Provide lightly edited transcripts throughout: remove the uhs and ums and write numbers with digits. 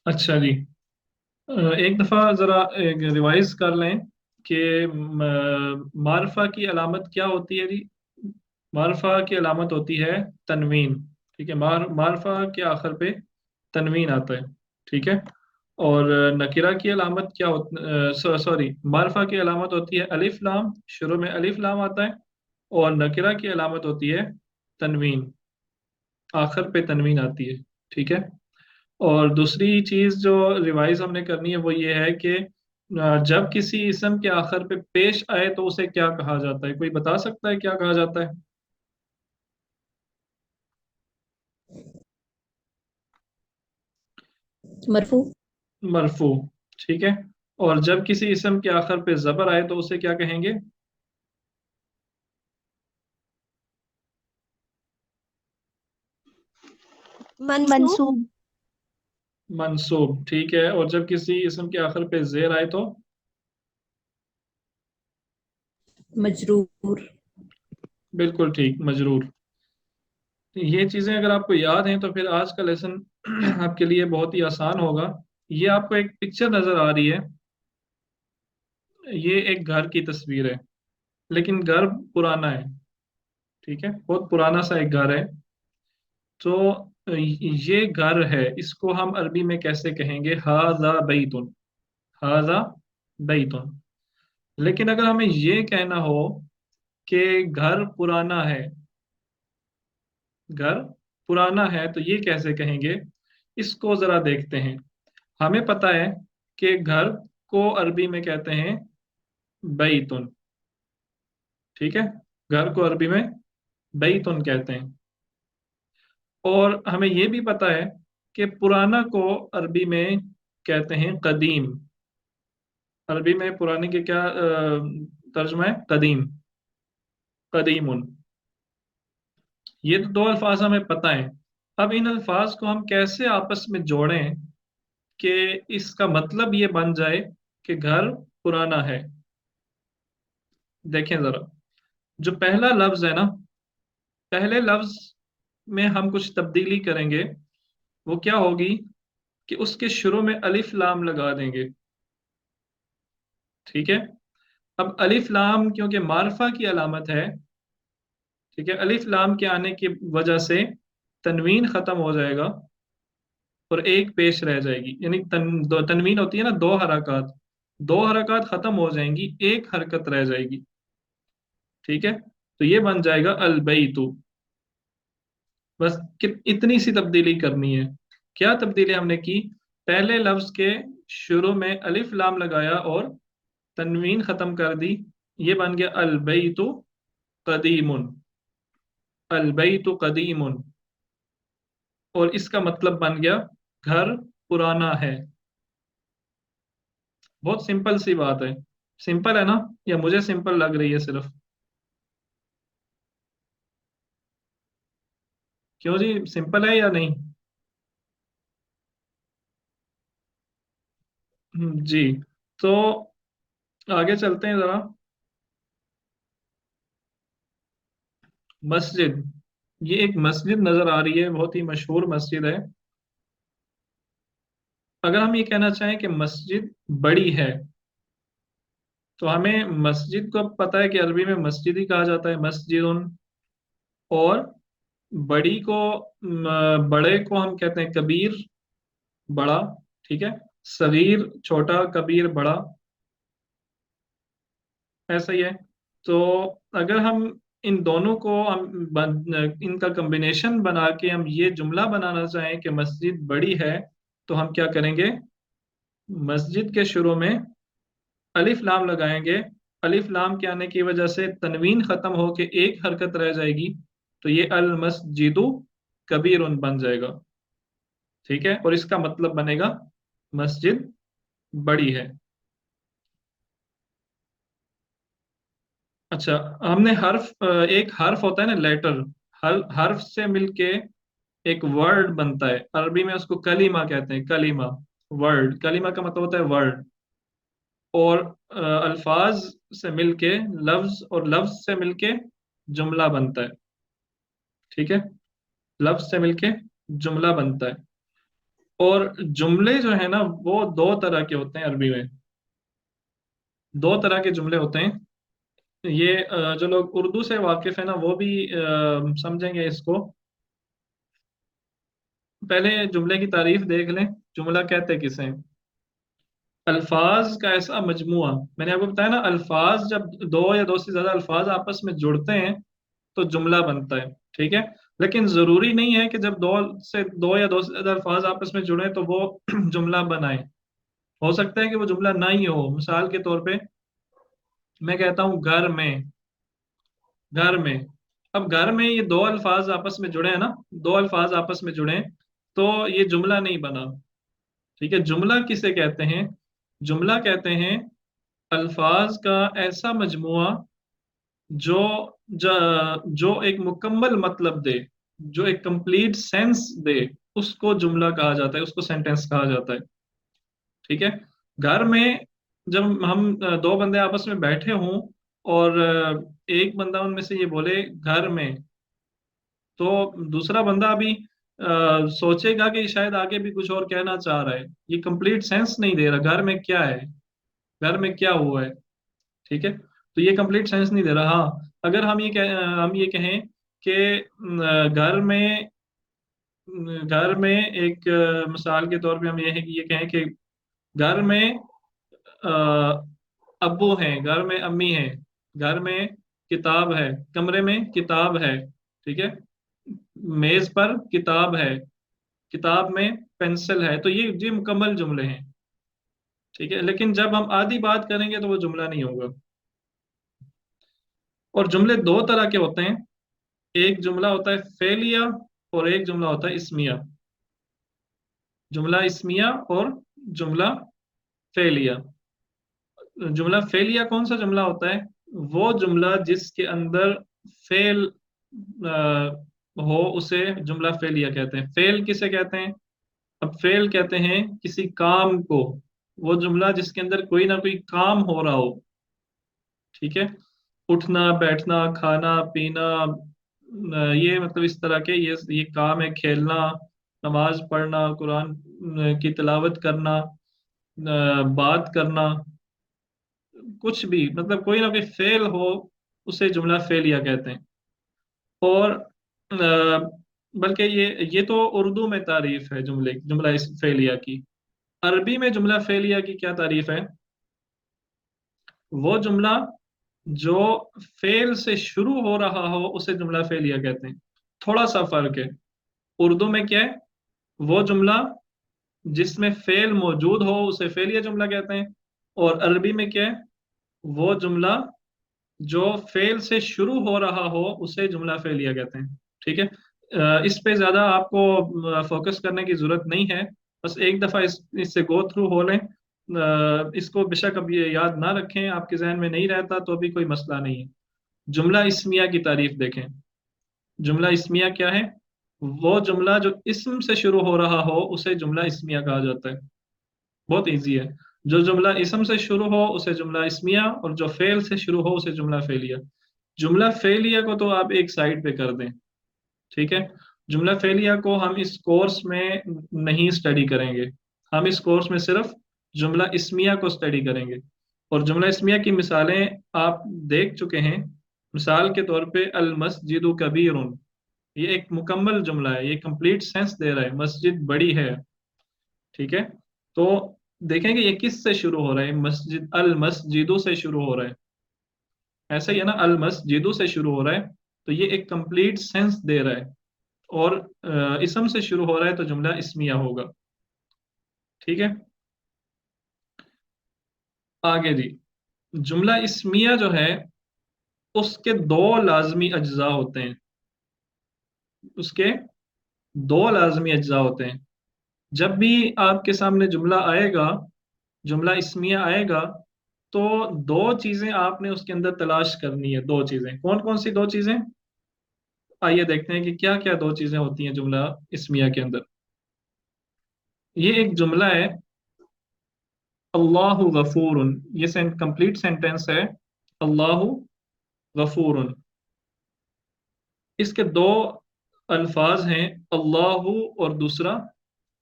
अच्छा जी। एक दफ़ा ज़रा एक रिवाइज कर लें कि मारफा की अलामत क्या होती है जी। मारफा की अलामत होती है तनवीन। ठीक है, मारफा के आखिर पे तनवीन आता है। ठीक है। और नकिरा की अलामत क्या सॉरी, मारफा की अलामत होती है अलिफ लाम, शुरू में अलिफ लाम आता है। और नकिरा की अलामत होती है तनवीन, आखिर पे तनवीन आती है। ठीक है। और दूसरी चीज जो रिवाइज हमने करनी है वो ये है कि जब किसी इसम के आखिर पे पेश आए तो उसे क्या कहा जाता है? कोई बता सकता है क्या कहा जाता है? मरफू। मरफू। ठीक है। और जब किसी इसम के आखिर पे जबर आए तो उसे क्या कहेंगे? मंसूब। मंसूब। मंसूब। ठीक है। और जब किसी इसम के आखिर पे जेर आए तो? मजरूर। बिल्कुल ठीक, मजरूर। ये चीजें अगर आपको याद हैं तो फिर आज का लेसन आपके लिए बहुत ही आसान होगा। ये आपको एक पिक्चर नजर आ रही है। ये एक घर की तस्वीर है, लेकिन घर पुराना है। ठीक है, बहुत पुराना सा एक घर है। तो ये घर है, इसको हम अरबी में कैसे कहेंगे? हाजा बैतुन। हाजा बैतुन। लेकिन अगर हमें ये कहना हो कि घर पुराना है, घर पुराना है, तो ये कैसे कहेंगे? इसको जरा देखते हैं। हमें पता है कि घर को अरबी में कहते हैं बैतुन। ठीक है, घर को अरबी में बैतुन कहते हैं। और हमें ये भी पता है कि पुराना को अरबी में कहते हैं कदीम। अरबी में पुराने के क्या तर्जुमा है? कदीम, कदीमुन। ये तो दो अल्फाज हमें पता है। अब इन अल्फाज को हम कैसे आपस में जोड़ें कि इसका मतलब ये बन जाए कि घर पुराना है? देखें जरा, जो पहला लफ्ज है ना, पहले लफ्ज में हम कुछ तब्दीली करेंगे। वो क्या होगी कि उसके शुरू में अलिफ लाम लगा देंगे। ठीक है। अब अलिफ लाम क्योंकि मारफा की अलामत है, ठीक है, अलिफ लाम के आने की वजह से तनवीन खत्म हो जाएगा और एक पेश रह जाएगी। यानी तनवीन होती है ना, दो हरकत, दो हरकत खत्म हो जाएंगी, एक हरकत रह जाएगी। ठीक है। तो ये बन जाएगा अलबैतु। बस इतनी सी तब्दीली करनी है। क्या तब्दीली हमने की? पहले लफ्ज के शुरू में अलिफ लाम लगाया और तनवीन खत्म कर दी। ये बन गया अलबैतु कदीमुन। अलबैतु कदीमुन। और इसका मतलब बन गया घर पुराना है। बहुत सिंपल सी बात है। सिंपल है ना? या मुझे सिंपल लग रही है सिर्फ? क्यों जी, सिंपल है या नहीं? जी। तो आगे चलते हैं जरा। मस्जिद। ये एक मस्जिद नजर आ रही है, बहुत ही मशहूर मस्जिद है। अगर हम ये कहना चाहें कि मस्जिद बड़ी है, तो हमें मस्जिद को पता है कि अरबी में मस्जिद ही कहा जाता है, मस्जिदुन। और बड़ी को बड़े को हम कहते हैं कबीर, बड़ा। ठीक है। सगीर छोटा, कबीर बड़ा। ऐसा ही है। तो अगर हम इन दोनों को इनका कॉम्बिनेशन बना के हम ये जुमला बनाना चाहें कि मस्जिद बड़ी है, तो हम क्या करेंगे? मस्जिद के शुरू में अलिफ लाम लगाएंगे। अलिफ लाम के आने की वजह से तनवीन खत्म होके एक हरकत रह जाएगी। तो ये अल मस्जिदु कबीरुन बन जाएगा। ठीक है। और इसका मतलब बनेगा मस्जिद बड़ी है। अच्छा, हमने एक हर्फ होता है ना, लेटर। हर्फ से मिलके एक वर्ड बनता है। अरबी में उसको कलीमा कहते हैं, कलीमा। वर्ड, कलीमा का मतलब होता है वर्ड। और अल्फाज से मिलके लफ्ज, और लफ्ज से मिलके जुमला बनता है। ठीक है। लफ्ज से मिलके जुमला बनता है। اور جملے جو ہے نا وہ دو طرح کے ہوتے ہیں عربی میں، دو طرح کے جملے ہوتے ہیں. یہ جو لوگ اردو سے واقف ہیں نا وہ بھی سمجھیں گے اس کو. پہلے جملے کی تعریف دیکھ لیں. جملہ کہتے کسے ہیں؟ الفاظ کا ایسا مجموعہ. میں نے آپ کو بتایا نا، الفاظ جب دو یا دو سے زیادہ الفاظ آپس میں جڑتے ہیں تو جملہ بنتا ہے. ٹھیک ہے، لیکن ضروری نہیں ہے کہ جب دو یا دو سے زیادہ الفاظ آپس میں جڑیں تو وہ جملہ بنائیں. ہو سکتا ہے کہ وہ جملہ نہ ہی ہو. مثال کے طور پہ میں کہتا ہوں گھر میں. گھر میں، اب گھر میں یہ دو الفاظ آپس میں جڑے ہیں نا، دو الفاظ آپس میں جڑے ہیں تو یہ جملہ نہیں بنا. ٹھیک ہے، جملہ کسے کہتے ہیں؟ جملہ کہتے ہیں الفاظ کا ایسا مجموعہ جو جو ایک مکمل مطلب دے، جو ایک کمپلیٹ سینس دے، اس کو جملہ کہا جاتا ہے، اس کو سینٹینس کہا جاتا ہے. ٹھیک ہے. گھر میں جب ہم دو بندے آپس میں بیٹھے ہوں اور ایک بندہ ان میں سے یہ بولے گھر میں، تو دوسرا بندہ ابھی سوچے گا کہ شاید آگے بھی کچھ اور کہنا چاہ رہا ہے. یہ کمپلیٹ سینس نہیں دے رہا گھر میں کیا ہے، گھر میں کیا ہوا ہے. ٹھیک ہے، تو یہ کمپلیٹ سینس نہیں دے رہا. ہاں، اگر ہم یہ کہیں کہ گھر میں، گھر میں ایک مثال کے طور پہ ہم یہ کہیں کہ گھر میں آ، ابو ہیں، گھر میں امی ہیں، گھر میں کتاب ہے، کمرے میں کتاب ہے. ٹھیک ہے، میز پر کتاب ہے، کتاب میں پینسل ہے. تو یہ مکمل جملے ہیں. ٹھیک ہے، لیکن جب ہم آدھی بات کریں گے تو وہ جملہ نہیں ہوگا. اور جملے دو طرح کے ہوتے ہیں. ایک جملہ ہوتا ہے فعلیہ اور ایک جملہ ہوتا ہے اسمیہ. جملہ اسمیہ اور جملہ فعلیہ. جملہ فعلیہ کون سا جملہ ہوتا ہے؟ وہ جملہ جس کے اندر فعل آ، ہو اسے جملہ فعلیہ کہتے ہیں. فعل کسے کہتے ہیں؟ اب فعل کہتے ہیں کسی کام کو. وہ جملہ جس کے اندر کوئی نہ کوئی کام ہو رہا ہو. ٹھیک ہے، اٹھنا بیٹھنا کھانا پینا، یہ مطلب اس طرح کے یہ کام ہے. کھیلنا، نماز پڑھنا، قرآن کی تلاوت کرنا، بات کرنا، کچھ بھی مطلب کوئی نہ کوئی فعل ہو اسے جملہ فعلیہ کہتے ہیں. اور بلکہ یہ تو اردو میں تعریف ہے جملہ اس فعلیہ کی. عربی میں جملہ فعلیہ کی کیا تعریف ہے؟ وہ جملہ جو فعل سے شروع ہو رہا ہو اسے جملہ فعلیہ کہتے ہیں. تھوڑا سا فرق ہے. اردو میں کیا ہے؟ وہ جملہ جس میں فعل موجود ہو اسے فعلیہ جملہ کہتے ہیں. اور عربی میں کیا ہے؟ وہ جملہ جو فعل سے شروع ہو رہا ہو اسے جملہ فعلیہ کہتے ہیں. ٹھیک ہے، اس پہ زیادہ آپ کو فوکس کرنے کی ضرورت نہیں ہے. بس ایک دفعہ اس سے گو تھرو ہو لیں. اس کو بے شک اب یہ یاد نہ رکھیں، آپ کے ذہن میں نہیں رہتا تو بھی کوئی مسئلہ نہیں ہے. جملہ اسمیہ کی تعریف دیکھیں. جملہ اسمیہ کیا ہے؟ وہ جملہ جو اسم سے شروع ہو رہا ہو اسے جملہ اسمیہ کہا جاتا ہے. بہت ایزی ہے. جو جملہ اسم سے شروع ہو اسے جملہ اسمیہ، اور جو فعل سے شروع ہو اسے جملہ فعلیہ. جملہ فعلیہ کو تو آپ ایک سائڈ پہ کر دیں. ٹھیک ہے، جملہ فعلیہ کو ہم اس کورس میں نہیں اسٹڈی کریں گے. ہم اس کورس میں صرف جملہ اسمیہ کو اسٹڈی کریں گے. اور جملہ اسمیہ کی مثالیں آپ دیکھ چکے ہیں. مثال کے طور پہ المسجد کبیر، یہ ایک مکمل جملہ ہے، یہ کمپلیٹ سینس دے رہا ہے مسجد بڑی ہے. ٹھیک ہے، تو دیکھیں گے یہ کس سے شروع ہو رہا ہے؟ مسجد، المسجدوں سے شروع ہو رہا ہے. ایسا ہی ہے نا، المسجدوں سے شروع ہو رہا ہے تو یہ ایک کمپلیٹ سینس دے رہا ہے. اور اسم سے شروع ہو رہا ہے تو جملہ اسمیہ ہوگا. ٹھیک ہے، آگے جی. جملہ اسمیہ جو ہے اس کے دو لازمی اجزاء ہوتے ہیں. اس کے دو لازمی اجزاء ہوتے ہیں. جب بھی آپ کے سامنے جملہ آئے گا، جملہ اسمیہ آئے گا، تو دو چیزیں آپ نے اس کے اندر تلاش کرنی ہے. دو چیزیں کون کون سی دو چیزیں؟ آئیے دیکھتے ہیں کہ کیا کیا دو چیزیں ہوتی ہیں جملہ اسمیہ کے اندر. یہ ایک جملہ ہے اللہ غفور، یہ کمپلیٹ سینٹینس ہے اللہ غفور. اس کے دو الفاظ ہیں اللہ اور دوسرا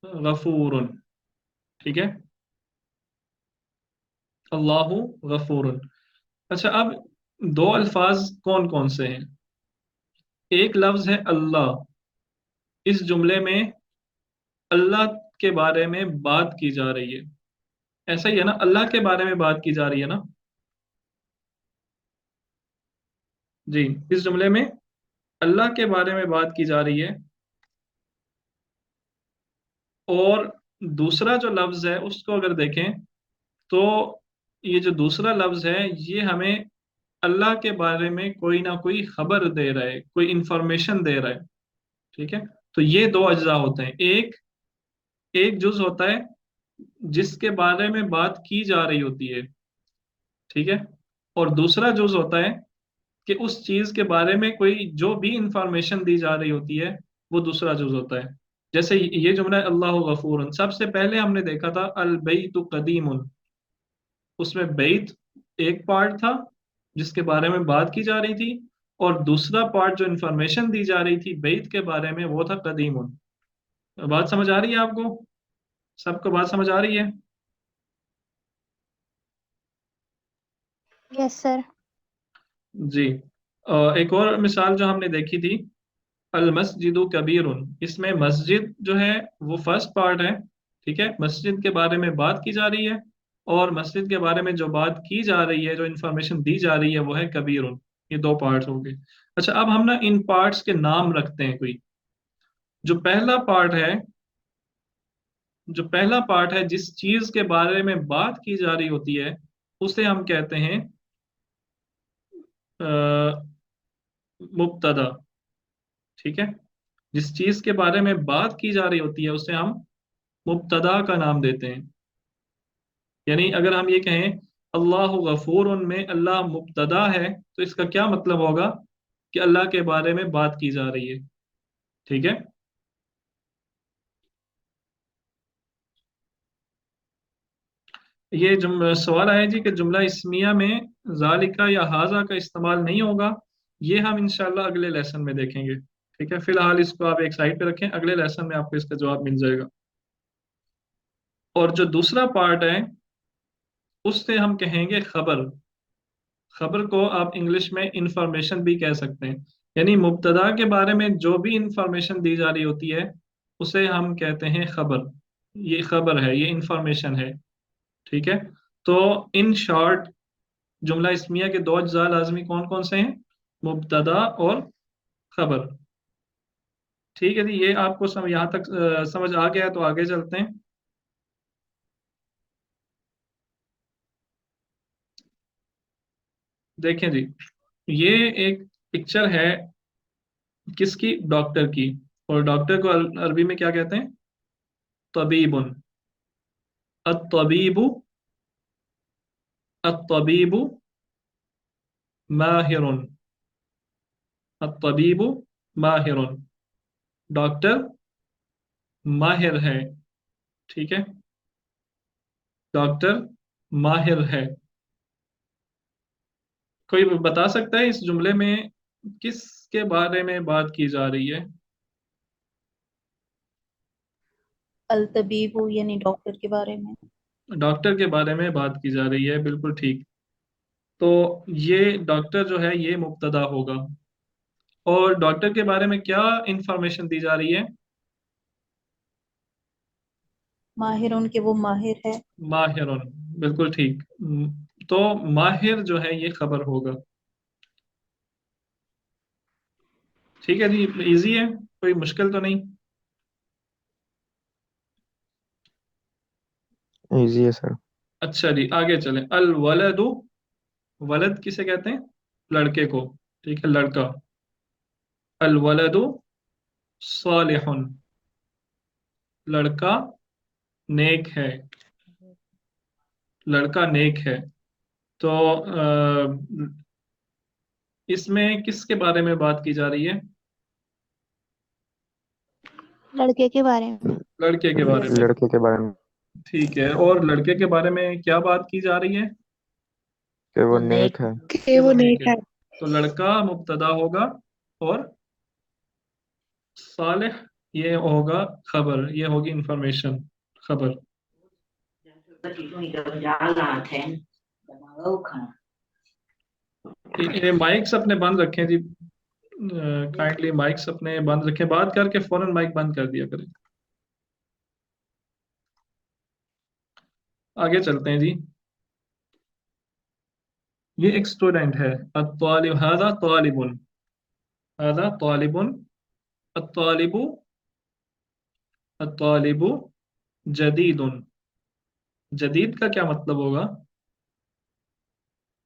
गफूरुन, ठीक है, अल्लाहु गफूरुन। अच्छा, अब दो अल्फाज कौन कौन से हैं? एक लफ्ज है अल्लाह। इस जुमले में अल्लाह के बारे में बात की जा रही है, ऐसा ही है ना, अल्लाह के बारे में बात की जा रही है ना। जी, इस जुमले में अल्लाह के बारे में बात की जा रही है। और दूसरा जो लफ्ज है उसको अगर देखें तो ये जो दूसरा लफ्ज है ये हमें अल्लाह के बारे में कोई ना कोई खबर दे रहा है, कोई इंफॉर्मेशन दे रहा है, ठीक है। तो ये दो अज्जा होते हैं। एक एक जुज होता है जिसके बारे में बात की जा रही होती है, ठीक है। और दूसरा जुज होता है कि उस चीज के बारे में कोई जो भी इंफॉर्मेशन दी जा रही होती है वो दूसरा जुज होता है। जैसे ये जुमला है अल्लाह गफूरन, सबसे पहले हमने देखा था अल बैतु कदीमुन, उसमें बैत एक पार्ट था जिसके बारे में बात की जा रही थी, और दूसरा पार्ट जो इंफॉर्मेशन दी जा रही थी बैत के बारे में वो था कदीमुन। बात समझ आ रही है आपको? सबको बात समझ आ रही है? Yes sir. जी। एक और मिसाल जो हमने देखी थी, अल मस्जिदु कबीरुन, इसमें मस्जिद जो है वो फर्स्ट पार्ट है, ठीक है, मस्जिद के बारे में बात की जा रही है, और मस्जिद के बारे में जो बात की जा रही है, जो इन्फॉर्मेशन दी जा रही है वो है कबीरुन। ये दो पार्ट्स हो गए। अच्छा, अब हम ना इन पार्ट्स के नाम रखते हैं कोई। जो पहला पार्ट है, जो पहला पार्ट है जिस चीज के बारे में बात की जा रही होती है उसे हम कहते हैं मुब्तदा, ठीक है। जिस चीज के बारे में बात की जा रही होती है उसे हम मुब्तदा का नाम देते हैं। यानी अगर हम ये कहें अल्लाह गफूर, में अल्लाह मुब्तदा है तो इसका क्या मतलब होगा कि अल्लाह के बारे में बात की जा रही है, ठीक है। ये सवाल आया जी कि जुमला इस्मिया में जालिका या हाजा का इस्तेमाल नहीं होगा। ये हम इंशाल्लाह अगले लेसन में देखेंगे, ठीक है। फिलहाल इसको आप एक साइड पे रखें, अगले लेसन में आपको इसका जवाब मिल जाएगा। और जो दूसरा पार्ट है उससे हम कहेंगे खबर। खबर को आप इंग्लिश में इंफॉर्मेशन भी कह सकते हैं। यानी मुब्तदा के बारे में जो भी इंफॉर्मेशन दी जा रही होती है उसे हम कहते हैं खबर। ये खबर है, ये इंफॉर्मेशन है, ठीक है। तो इन शॉर्ट जुमला इस्मिया के दो अज्जा लाजमी कौन कौन से हैं? मुब्तदा और खबर। ठीक है जी, ये आपको यहाँ तक समझ आ गया है तो आगे चलते हैं। देखें जी, ये एक पिक्चर है किसकी? डॉक्टर की। और डॉक्टर को अरबी में क्या कहते हैं? तबीबुन। अत्तबीबु, अत्तबीबु माहिरुन, अत्तबीबु माहिरुन, डॉक्टर माहिर है, ठीक है, डॉक्टर माहिर है। कोई बता सकता है इस जुमले में किसके बारे में बात की जा रही है? अल तबीबु यानी डॉक्टर के बारे में। डॉक्टर के बारे में बात की जा रही है, बिल्कुल ठीक। तो ये डॉक्टर जो है ये मुब्तदा होगा। और डॉक्टर के बारे में क्या इंफॉर्मेशन दी जा रही है? माहिर उनके वो माहिर है। माहिरुन, बिल्कुल ठीक। तो माहिर जो है ये खबर होगा। ठीक है जी, इजी है, कोई मुश्किल तो नहीं। इजी है सर। अच्छा जी, आगे चलें। अल वलदु, वलद किसे कहते हैं? लड़के को, ठीक है, लड़का। अल वलदु सालिहुन, लड़का नेक है, लड़का नेक है। तो इसमें किसके बारे में बात की जा रही है? लड़के के बारे में। लड़के के बारे में, लड़के के बारे में ठीक है। और लड़के के बारे में क्या बात की जा रही है? कि वो वो नेक नेक है। के वो नेक नेक है। है। तो लड़का मुब्तदा होगा और सालिह ये होगा खबर, ये होगी इंफॉर्मेशन, खबर। ये माइक्स अपने बंद रखें जी, काइंडली माइक्स अपने बंद रखें, बात करके फौरन माइक बंद कर दिया करें। आगे चलते हैं जी। ये एक स्टूडेंट है, अत्तालिब, हादा तालिबुन, हादा तालिबुन, अत्तालिबु, अत्तालिबु जदीदुन। जदीद का क्या मतलब होगा?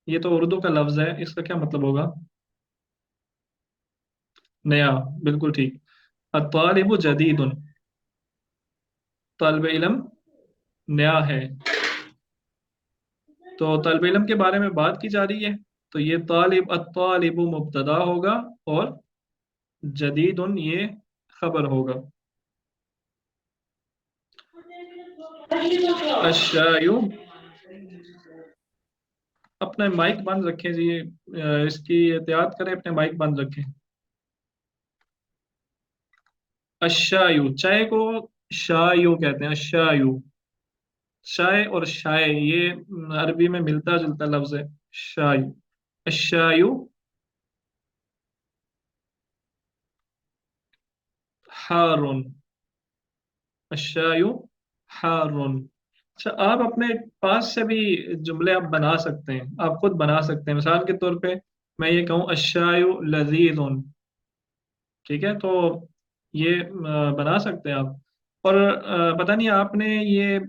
ये तो उर्दू का लफ्ज है, इसका क्या मतलब होगा? नया, बिल्कुल ठीक। अत्तालिबु जदीदुन, तल्ब इल्म नया है। तो तल्ब इल्म के बारे में बात की जा रही है, तो ये तालिब, अत्तालिबु मुब्तदा होगा और जदीदुन ये खबर होगा। अशायु, अपना माइक बंद रखें जी, इसकी एहतियात करें, अपने माइक बंद रखें। अशायु, चाय को शायु कहते हैं, अशायु। शाय और शाय ये अरबी में मिलता जुलता लफ्ज है, शायु, अशायु हारुन, अशायु हारुन। अच्छा, आप अपने पास से भी जुमले आप बना सकते हैं, आप खुद बना सकते हैं। मिसाल के तौर पे मैं ये कहूँ अशायु लजीजुन, ठीक है, तो ये बना सकते हैं आप। और पता नहीं आपने ये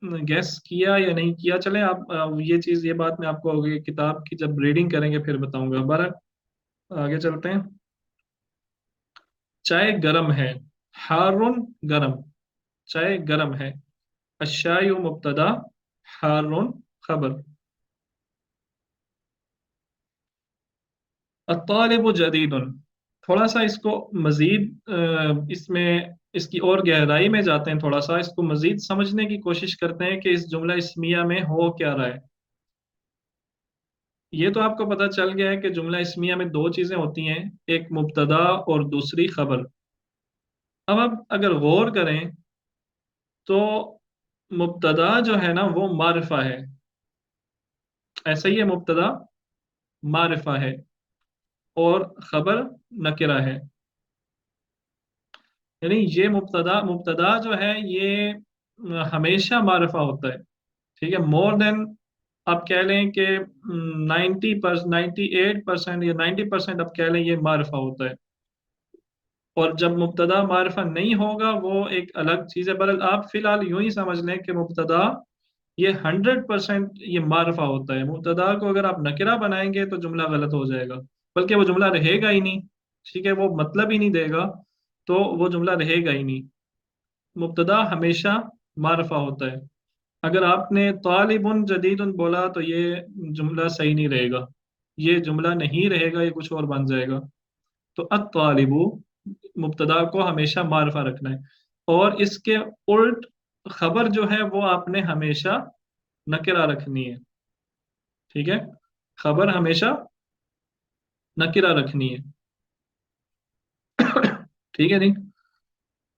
गैस किया या नहीं किया, चले आप ये चीज़, ये बात मैं आपको आगे किताब की जब रीडिंग करेंगे फिर बताऊंगा। बहरहाल आगे चलते हैं। चाय गरम है, हारुन गरम, चाय गरम है। अशायु मुब्तदा, हारुन खबर। अत्तालिबु जदीदुन, थोड़ा सा इसको मजीद इसमें इसकी और गहराई में जाते हैं, थोड़ा सा इसको मजीद समझने की कोशिश करते हैं कि इस जुमला इस्मिया में हो क्या रहा है। ये तो आपको पता चल गया है कि जुमला इस्मिया में दो चीजें होती हैं, एक मुब्तदा और दूसरी खबर। अब आप अगर गौर करें तो मुब्तदा जो है ना वो मारिफा है, ऐसा ही है, मुब्तदा मारिफा है और खबर नकिरा है। यानी ये मुब्तदा, मुब्तदा जो है ये हमेशा मारिफा होता है, ठीक है, मोर देन, आप कह लें कि 98% या 90% आप कह लें ये मारिफा होता है। और जब मुब्तदा मारिफा नहीं होगा वो एक अलग चीज़ है, पर आप फिलहाल यूं ही समझ लें कि मुब्तदा ये 100% ये मारिफा होता है। मुब्तदा को अगर आप नकिरा बनाएंगे तो जुमला गलत हो जाएगा, बल्कि वो जुमला रहेगा ही नहीं, ठीक है, वो मतलब ही नहीं देगा, तो वो जुमला रहेगा ही नहीं। मुब्तदा हमेशा मारफा होता है। अगर आपने तालिबुन जदीदुन बोला तो ये जुमला सही नहीं रहेगा, ये जुमला नहीं रहेगा, ये कुछ और बन जाएगा। तो अत्तालिबु, मुब्तदा को हमेशा मारफा रखना है, और इसके उल्ट खबर जो है वो आपने हमेशा नकिरा रखनी है, ठीक है, खबर हमेशा नकिरा रखनी है। ठीक है नहीं,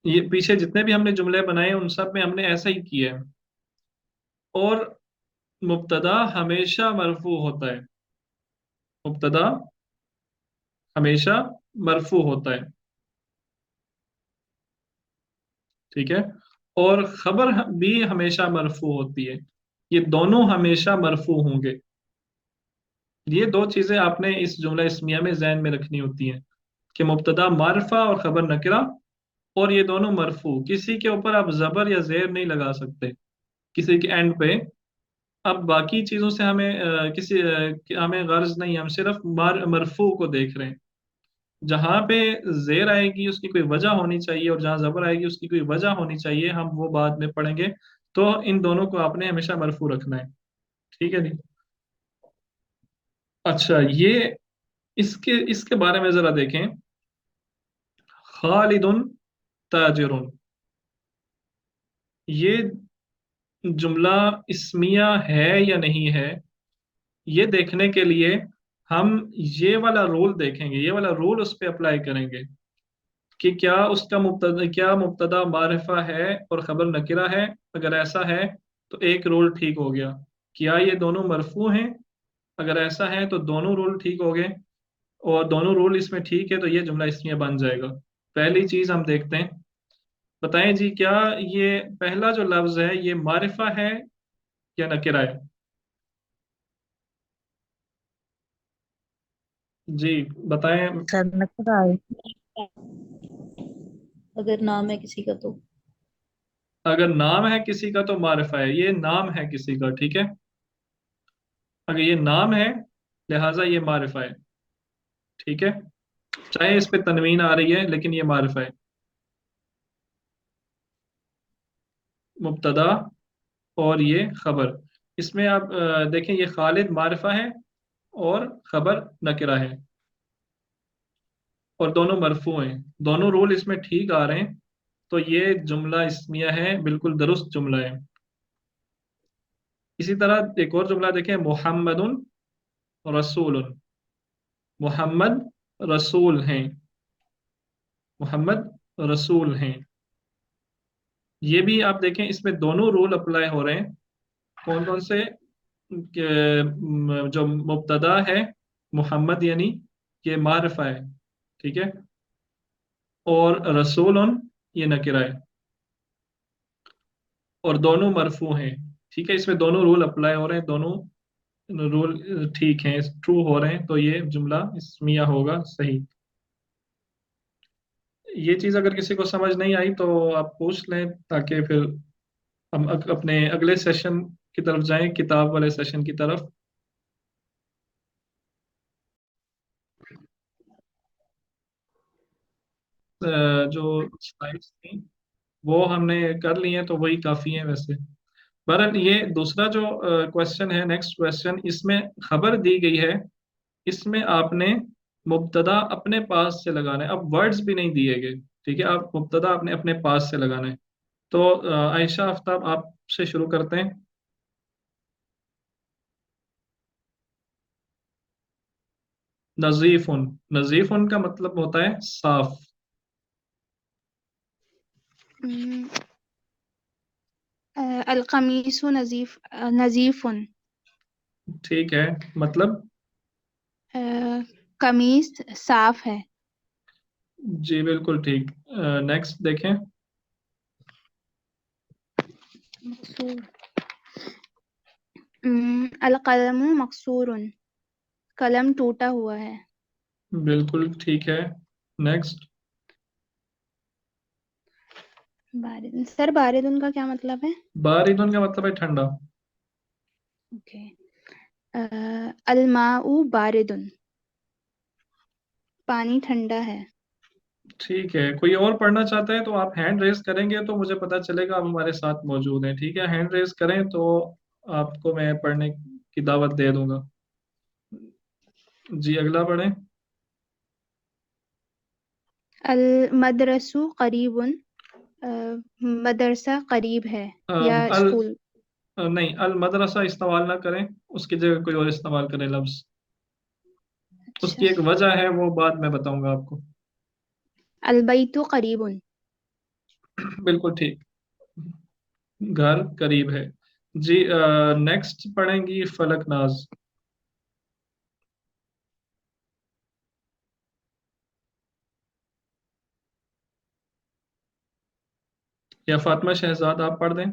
ये पीछे जितने भी हमने जुमले बनाए उन सब में हमने ऐसा ही किया है। और मुब्तदा हमेशा मरफू होता है, मुब्तदा हमेशा मरफू होता है, ठीक है, और खबर भी हमेशा मरफू होती है, ये दोनों हमेशा मरफू होंगे। ये दो चीजें आपने इस जुमला इस्मिया में जहन में रखनी होती हैं कि मुब्तदा मारफा और खबर नकरा, और ये दोनों मरफू, किसी के ऊपर आप जबर या जेर नहीं लगा सकते किसी के एंड पे। अब बाकी चीजों से हमें हमें गर्ज नहीं, हम सिर्फ मरफू को देख रहे हैं। जहां पे जेर आएगी उसकी कोई वजह होनी चाहिए, और जहां जबर आएगी उसकी कोई वजह होनी चाहिए, हम वो बाद में पढ़ेंगे। तो इन दोनों को आपने हमेशा मरफू रखना है, ठीक है जी। अच्छा, ये इसके इसके बारे में जरा देखें। खालिदुन ताजिरुन, ये जुमला इस्मिया है या नहीं है, ये देखने के लिए हम ये वाला रूल देखेंगे, ये वाला रूल उस पर अप्लाई करेंगे। کہ کیا اس کا مبتدا معرفہ ہے اور خبر نکرہ ہے. اگر ایسا ہے تو ایک رول ٹھیک ہو گیا. کیا یہ دونوں مرفوع ہیں؟ اگر ایسا ہے تو دونوں رول ٹھیک ہو گئے، اور دونوں رول اس میں ٹھیک ہے تو یہ جملہ اسمیہ بن جائے گا. پہلی چیز ہم دیکھتے ہیں، بتائیں جی کیا یہ پہلا جو لفظ ہے یہ معرفہ ہے یا نکرہ ہے؟ جی بتائیں. سر نکرا ہے. اگر نام ہے کسی کا تو اگر نام ہے کسی کا تو معرفہ ہے، یہ نام ہے کسی کا، ٹھیک ہے. اگر یہ نام ہے لہٰذا یہ معرفہ ہے، ٹھیک ہے. چاہے اس پہ تنوین آ رہی ہے لیکن یہ معرفہ ہے. مبتدا اور یہ خبر. اس میں آپ دیکھیں یہ خالد معرفہ ہے اور خبر نکرہ ہے، اور دونوں مرفوع ہیں، دونوں رول اس میں ٹھیک آ رہے ہیں، تو یہ جملہ اسمیہ ہے، بالکل درست جملہ ہے. اسی طرح ایک اور جملہ دیکھیں، محمد رسول. محمد رسول ہیں، محمد رسول ہیں. یہ بھی آپ دیکھیں اس میں دونوں رول اپلائی ہو رہے ہیں. کون کون سے؟ کہ جو مبتدا ہے محمد یعنی یہ معرفہ ہے، ٹھیک ہے، اور رسول یہ نکرہ ہے، اور دونوں مرفوع ہیں، ٹھیک ہے. اس میں دونوں رول اپلائی ہو رہے ہیں، دونوں رول ٹھیک ہیں، ٹرو ہو رہے ہیں، تو یہ جملہ اسمیہ ہوگا، صحیح. یہ چیز اگر کسی کو سمجھ نہیں آئی تو آپ پوچھ لیں، تاکہ پھر ہم اپنے اگلے سیشن کی طرف جائیں، کتاب والے سیشن کی طرف. جو سلائڈس تھیں وہ ہم نے کر لی ہیں تو وہی کافی ہیں ویسے. بہرحال یہ دوسرا جو کوشچن ہے، نیکسٹ کوشچن، اس میں خبر دی گئی ہے، اس میں آپ نے مبتدا اپنے پاس سے لگانا ہے. اب ورڈز بھی نہیں دیے گئے، ٹھیک ہے، آپ مبتدا اپنے پاس سے لگانا ہے. تو عائشہ آفتاب آپ سے شروع کرتے ہیں. نظیف. نظیف کا مطلب ہوتا ہے صاف. القمیص نظیف. ٹھیک ہے، مطلب قمیص صاف ہے. جی بالکل ٹھیک. نیکسٹ دیکھیں. القلم مکسور. قلم ٹوٹا ہوا ہے. بالکل ٹھیک ہے. نیکسٹ. بارد. سر باردن کا کیا مطلب ہے؟ باردن کا مطلب ہے ٹھنڈا. اوکے. الماء باردن. پانی ٹھنڈا ہے. ٹھیک ہے. کوئی اور پڑھنا چاہتا ہے تو آپ ہینڈ ریز کریں گے تو مجھے پتا چلے گا آپ ہمارے ساتھ موجود ہیں، ٹھیک ہے. ہینڈ ریز کریں تو آپ کو میں پڑھنے کی دعوت دے دوں گا. جی اگلا پڑھیں. المدرس قریب. مدرسہ قریب ہے یا اسکول؟ نہیں، المدرسہ استعمال نہ کریں، اس کی جگہ کوئی اور استعمال کریں لفظ. اس کی ایک وجہ ہے، وہ بعد میں بتاؤں گا آپ کو. البیت قریب. بالکل ٹھیک، گھر قریب ہے. جی نیکسٹ پڑھیں گی فلک ناز. یا فاطمہ شہزاد آپ پڑھ دیں.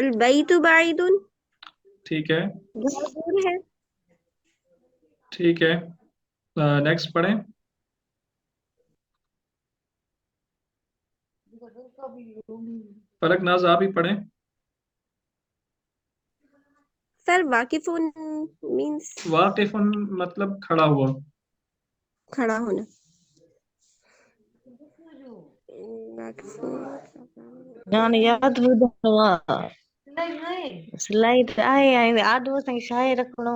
البیت بعید. ٹھیک ہے. گھر دور ہے. ٹھیک ہے. نیکسٹ پڑھیں. فلک ناز آپ ہی پڑھیں. سر واقف مینس واقف مطلب کھڑا ہوا. کھڑا ہونا. يعني يعدو سلائڈ آئے آدھو تک شاعر رکھنا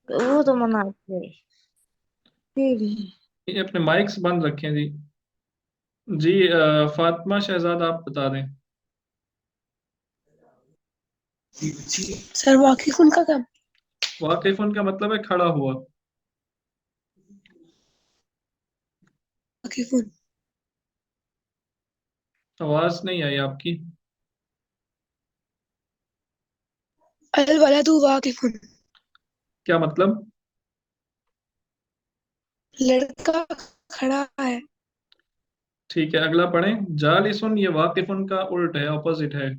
وہ تو مناتے یہ اپنے مائکس بند رکھیں جی. جی فاطمہ شہزاد آپ بتا دیں. سر واقف ان کا کیا؟ واقف کا مطلب ہے کھڑا ہوا. واقف آواز نہیں آئی آپ کی. الولد واقف کیا مطلب؟ لڑکا کھڑا ہے. ٹھیک ہے، اگلا پڑھیں. جالسن یہ واقفن کا الٹ ہے، اپوزٹ ہے.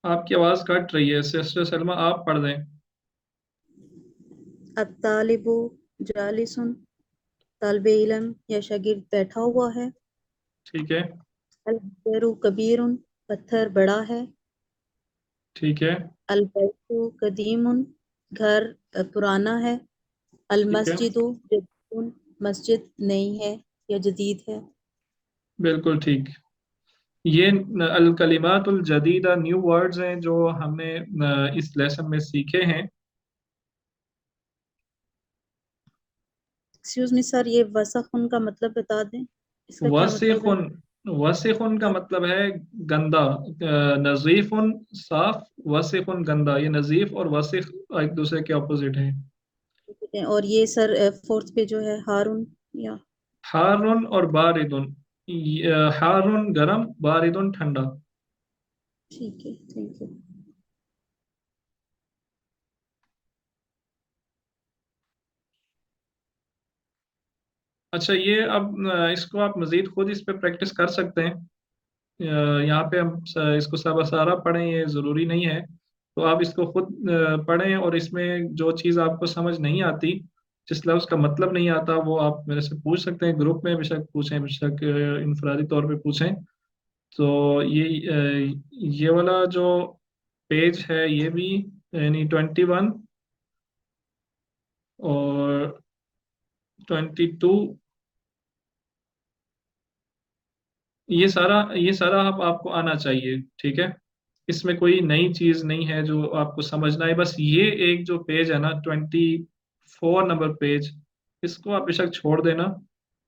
آپ کی آواز کٹ رہی ہے سسٹر سلمہ، آپ پڑھ دیں. الطالب جالس، طالب علم یا شاگرد بیٹھا ہوا ہے. ٹھیک ہے. الحجر کبیر، پتھر بڑا ہے. ٹھیک ہے. البیت قدیم، گھر پرانا ہے. ٹھیک ہے، المسجد جدید، مسجد نئی ہے یا جدید ہے. بالکل ٹھیک. یہ الکلمات الجدیدہ نیو ورڈز ہیں جو ہم نے اس لیسن میں سیکھے ہیں. ایکسکیوز می سر، یہ وسخن کا مطلب بتا دیں، اس کا کیا مطلب ہے؟ وسیخن، وسیخن کا مطلب ہے گندا. نظیف صاف، وسیخن گندا. یہ نظیف اور وسیخ ایک دوسرے کے اپوزٹ ہیں. اور یہ سر فورتھ پہ جو ہے ہارون یا حارن اور باردن. حارن گرم، باردن ٹھنڈا. ٹھیک ہے، تھینک یو. اچھا، یہ اب اس کو آپ مزید خود اس پہ پریکٹس کر سکتے ہیں. یہاں پہ ہم اس کو سارا سارا پڑھیں، یہ ضروری نہیں ہے. تو آپ اس کو خود پڑھیں، اور اس میں جو چیز آپ کو سمجھ نہیں آتی، جس لفظ کا مطلب نہیں آتا، وہ آپ میرے سے پوچھ سکتے ہیں. گروپ میں بے شک پوچھیں، بے شک انفرادی طور پہ پوچھیں. تو یہ والا جو پیج ہے یہ بھی یعنی 21 اور 22، یہ سارا آپ کو آنا چاہیے. ٹھیک ہے، اس میں کوئی نئی چیز نہیں ہے جو آپ کو سمجھنا ہے. بس یہ ایک جو پیج ہے نا 24 نمبر پیج، اس کو آپ بے شک چھوڑ دینا.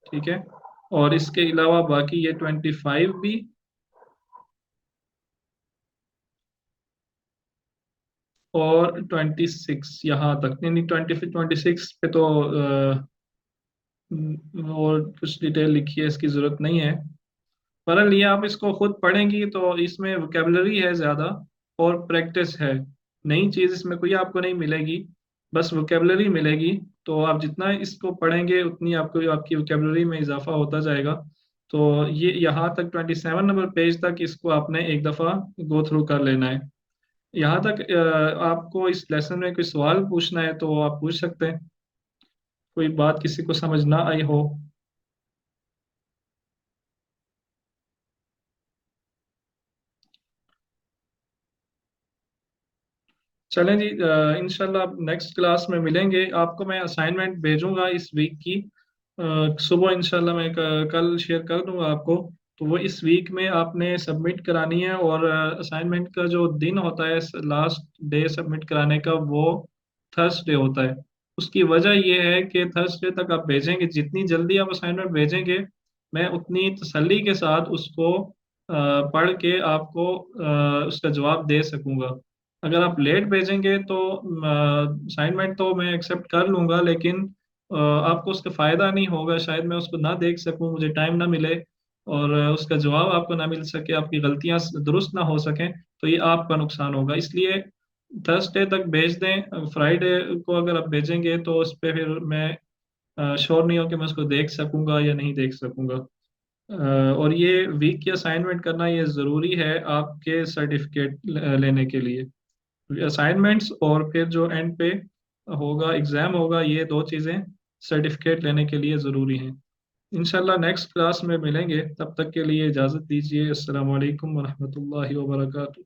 ٹھیک ہے، اور اس کے علاوہ باقی یہ 25 بھی اور 26 یہاں تک، یعنی 26 پہ تو اور کچھ ڈیٹیل لکھی ہے، اس کی ضرورت نہیں ہے. برحال یہ آپ اس کو خود پڑھیں گی تو اس میں ووکیبلری ہے زیادہ اور پریکٹس ہے. نئی چیز اس میں کوئی آپ کو نہیں ملے گی، بس ووکیبلری ملے گی. تو آپ جتنا اس کو پڑھیں گے اتنی آپ کو آپ کی ووکیبلری میں اضافہ ہوتا جائے گا. تو یہ یہاں تک 27 نمبر پیج تک اس کو آپ نے ایک دفعہ گو تھرو کر لینا ہے. یہاں تک آپ کو اس لیسن میں کوئی سوال پوچھنا ہے تو آپ پوچھ سکتے ہیں. کوئی بات کسی کو سمجھ نہ آئی ہو. چلیں جی، انشاءاللہ آپ نیکسٹ کلاس میں ملیں گے. آپ کو میں اسائنمنٹ بھیجوں گا اس ویک کی صبح. انشاءاللہ میں کل شیئر کر دوں گا آپ کو. تو وہ اس ویک میں آپ نے سبمٹ کرانی ہے. اور اسائنمنٹ کا جو دن ہوتا ہے لاسٹ ڈے سبمٹ کرانے کا، وہ تھرسڈے ہوتا ہے. اس کی وجہ یہ ہے کہ تھرسڈے تک آپ بھیجیں گے، جتنی جلدی آپ اسائنمنٹ بھیجیں گے میں اتنی تسلی کے ساتھ اس کو پڑھ کے آپ کو اس کا جواب دے سکوں گا. اگر آپ لیٹ بھیجیں گے تو اسائنمنٹ تو میں ایکسیپٹ کر لوں گا، لیکن آپ کو اس کا فائدہ نہیں ہوگا. شاید میں اس کو نہ دیکھ سکوں، مجھے ٹائم نہ ملے، اور اس کا جواب آپ کو نہ مل سکے، آپ کی غلطیاں درست نہ ہو سکیں. تو یہ آپ کا نقصان ہوگا. اس لیے تھرسڈے تک بھیج دیں. فرائیڈے کو اگر آپ بھیجیں گے تو اس پہ پھر میں شور نہیں ہوں کہ میں اس کو دیکھ سکوں گا یا نہیں دیکھ سکوں گا. اور یہ ویک کی اسائنمنٹ کرنا یہ ضروری ہے آپ کے سرٹیفکیٹ لینے کے لیے. اسائنمنٹس اور پھر جو اینڈ پہ ہوگا ایگزام ہوگا، یہ دو چیزیں سرٹیفکیٹ لینے کے لیے ضروری ہیں. انشاءاللہ نیکسٹ کلاس میں ملیں گے. تب تک کے لیے اجازت دیجیے. السلام علیکم ورحمۃ اللہ وبرکاتہ.